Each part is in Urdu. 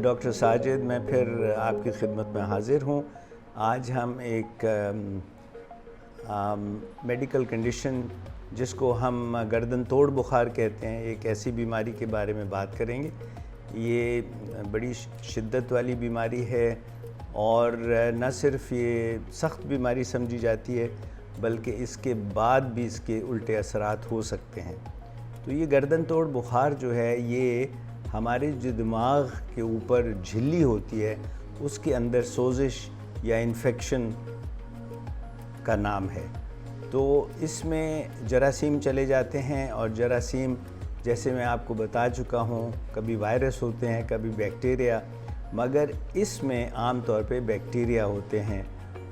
ڈاکٹر ساجد، میں پھر آپ کی خدمت میں حاضر ہوں۔ آج ہم ایک میڈیکل کنڈیشن جس کو ہم گردن توڑ بخار کہتے ہیں، ایک ایسی بیماری کے بارے میں بات کریں گے۔ یہ بڑی شدت والی بیماری ہے اور نہ صرف یہ سخت بیماری سمجھی جاتی ہے بلکہ اس کے بعد بھی اس کے الٹے اثرات ہو سکتے ہیں۔ تو یہ گردن توڑ بخار جو ہے، یہ ہمارے جو دماغ کے اوپر جھلی ہوتی ہے اس کے اندر سوزش یا انفیکشن کا نام ہے۔ تو اس میں جراثیم چلے جاتے ہیں اور جراثیم جیسے میں آپ کو بتا چکا ہوں، کبھی وائرس ہوتے ہیں، کبھی بیکٹیریا، مگر اس میں عام طور پہ بیکٹیریا ہوتے ہیں۔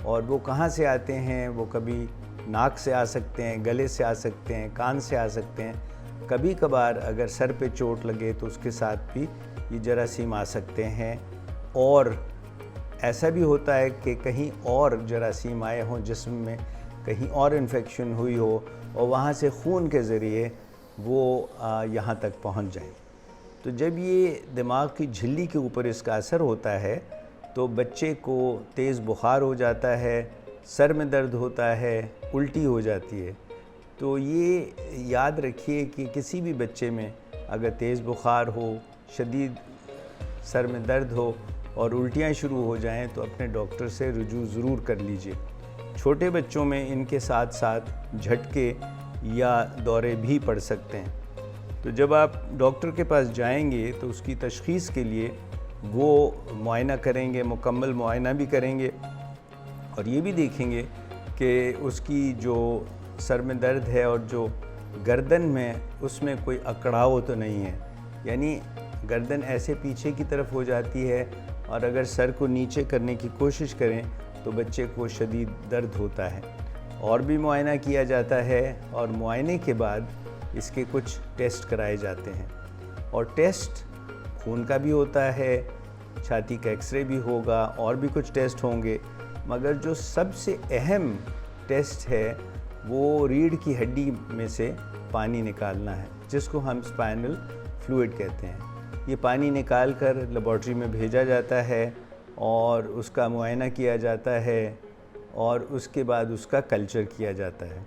اور وہ کہاں سے آتے ہیں؟ وہ کبھی ناک سے آ سکتے ہیں، گلے سے آ سکتے ہیں، کان سے آ سکتے ہیں، کبھی کبھار اگر سر پہ چوٹ لگے تو اس کے ساتھ بھی یہ جراثیم آ سکتے ہیں۔ اور ایسا بھی ہوتا ہے کہ کہیں اور جراثیم آئے ہوں جسم میں، کہیں اور انفیکشن ہوئی ہو اور وہاں سے خون کے ذریعے وہ یہاں تک پہنچ جائیں۔ تو جب یہ دماغ کی جھلی کے اوپر اس کا اثر ہوتا ہے تو بچے کو تیز بخار ہو جاتا ہے، سر میں درد ہوتا ہے، الٹی ہو جاتی ہے۔ تو یہ یاد رکھیے کہ کسی بھی بچے میں اگر تیز بخار ہو، شدید سر میں درد ہو اور الٹیاں شروع ہو جائیں تو اپنے ڈاکٹر سے رجوع ضرور کر لیجئے۔ چھوٹے بچوں میں ان کے ساتھ ساتھ جھٹکے یا دورے بھی پڑ سکتے ہیں۔ تو جب آپ ڈاکٹر کے پاس جائیں گے تو اس کی تشخیص کے لیے وہ معائنہ کریں گے، مکمل معائنہ بھی کریں گے اور یہ بھی دیکھیں گے کہ اس کی جو سر میں درد ہے اور جو گردن میں اس میں کوئی اکڑاؤ تو نہیں ہے، یعنی گردن ایسے پیچھے کی طرف ہو جاتی ہے اور اگر سر کو نیچے کرنے کی کوشش کریں تو بچے کو شدید درد ہوتا ہے۔ اور بھی معائنہ کیا جاتا ہے اور معائنے کے بعد اس کے کچھ ٹیسٹ کرائے جاتے ہیں، اور ٹیسٹ خون کا بھی ہوتا ہے، چھاتی کا ایکس رے بھی ہوگا اور بھی کچھ ٹیسٹ ہوں گے، مگر جو سب سے اہم ٹیسٹ ہے وہ ریڑھ کی ہڈی میں سے پانی نکالنا ہے، جس کو ہم اسپائنل فلوئڈ کہتے ہیں۔ یہ پانی نکال کر لیبارٹری میں بھیجا جاتا ہے اور اس کا معائنہ کیا جاتا ہے اور اس کے بعد اس کا کلچر کیا جاتا ہے۔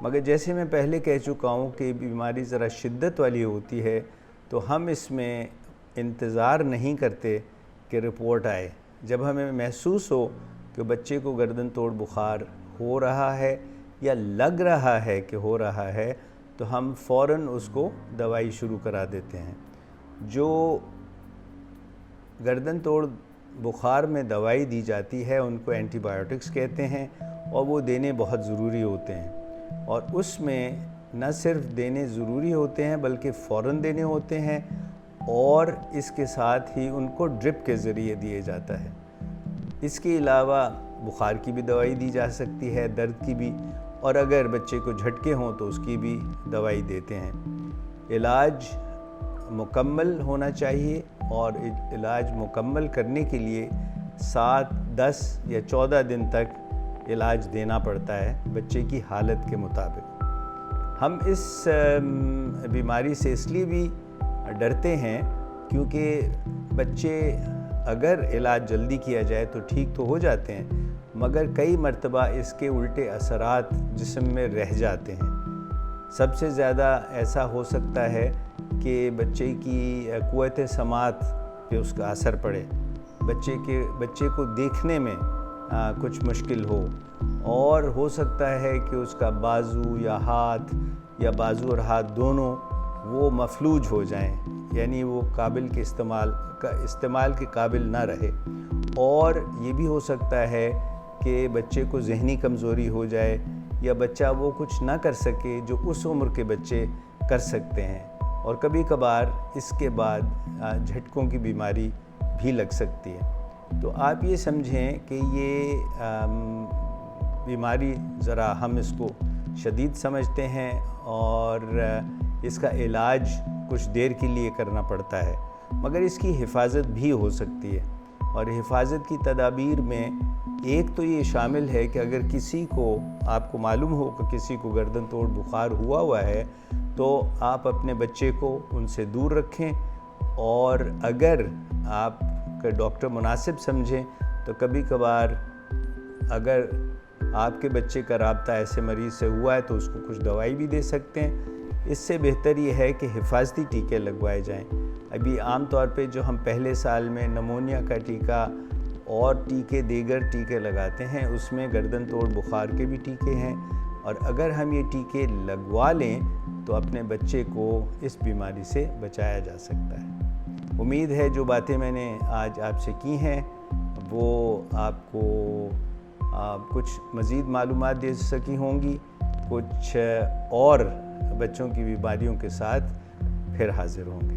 مگر جیسے میں پہلے کہہ چکا ہوں کہ بیماری ذرا شدت والی ہوتی ہے تو ہم اس میں انتظار نہیں کرتے کہ رپورٹ آئے۔ جب ہمیں محسوس ہو کہ بچے کو گردن توڑ بخار ہو رہا ہے یا لگ رہا ہے کہ ہو رہا ہے تو ہم فوراً اس کو دوائی شروع کرا دیتے ہیں۔ جو گردن توڑ بخار میں دوائی دی جاتی ہے ان کو اینٹی بایوٹکس کہتے ہیں اور وہ دینے بہت ضروری ہوتے ہیں، اور اس میں نہ صرف دینے ضروری ہوتے ہیں بلکہ فوراً دینے ہوتے ہیں، اور اس کے ساتھ ہی ان کو ڈرپ کے ذریعے دیے جاتا ہے۔ اس کے علاوہ بخار کی بھی دوائی دی جا سکتی ہے، درد کی بھی، اور اگر بچے کو جھٹکے ہوں تو اس کی بھی دوائی دیتے ہیں۔ علاج مکمل ہونا چاہیے اور علاج مکمل کرنے کے لیے 7، 10 یا 14 دن تک علاج دینا پڑتا ہے بچے کی حالت کے مطابق۔ ہم اس بیماری سے اس لیے بھی ڈرتے ہیں کیونکہ بچے اگر علاج جلدی کیا جائے تو ٹھیک تو ہو جاتے ہیں، مگر کئی مرتبہ اس کے الٹے اثرات جسم میں رہ جاتے ہیں۔ سب سے زیادہ ایسا ہو سکتا ہے کہ بچے کی قوت سماعت پہ اس کا اثر پڑے، بچے کو دیکھنے میں کچھ مشکل ہو، اور ہو سکتا ہے کہ اس کا بازو یا ہاتھ یا بازو اور ہاتھ دونوں وہ مفلوج ہو جائیں، یعنی وہ استعمال کے قابل نہ رہے۔ اور یہ بھی ہو سکتا ہے کہ بچے کو ذہنی کمزوری ہو جائے یا بچہ وہ کچھ نہ کر سکے جو اس عمر کے بچے کر سکتے ہیں، اور کبھی کبھار اس کے بعد جھٹکوں کی بیماری بھی لگ سکتی ہے۔ تو آپ یہ سمجھیں کہ یہ بیماری ذرا ہم اس کو شدید سمجھتے ہیں اور اس کا علاج کچھ دیر کے لیے کرنا پڑتا ہے، مگر اس کی حفاظت بھی ہو سکتی ہے، اور حفاظت کی تدابیر میں ایک تو یہ شامل ہے کہ اگر کسی کو آپ کو معلوم ہو کہ کسی کو گردن توڑ بخار ہوا ہے تو آپ اپنے بچے کو ان سے دور رکھیں، اور اگر آپ کا ڈاکٹر مناسب سمجھیں تو کبھی کبھار اگر آپ کے بچے کا رابطہ ایسے مریض سے ہوا ہے تو اس کو کچھ دوائی بھی دے سکتے ہیں۔ اس سے بہتر یہ ہے کہ حفاظتی ٹیکے لگوائے جائیں۔ ابھی عام طور پہ جو ہم پہلے سال میں نمونیا کا ٹیکہ اور دیگر ٹیکے لگاتے ہیں، اس میں گردن توڑ بخار کے بھی ٹیکے ہیں، اور اگر ہم یہ ٹیکے لگوا لیں تو اپنے بچے کو اس بیماری سے بچایا جا سکتا ہے۔ امید ہے جو باتیں میں نے آج آپ سے کی ہیں وہ آپ کو کچھ مزید معلومات دے سکی ہوں گی۔ کچھ اور بچوں کی بیماریوں کے ساتھ پھر حاضر ہوں گے۔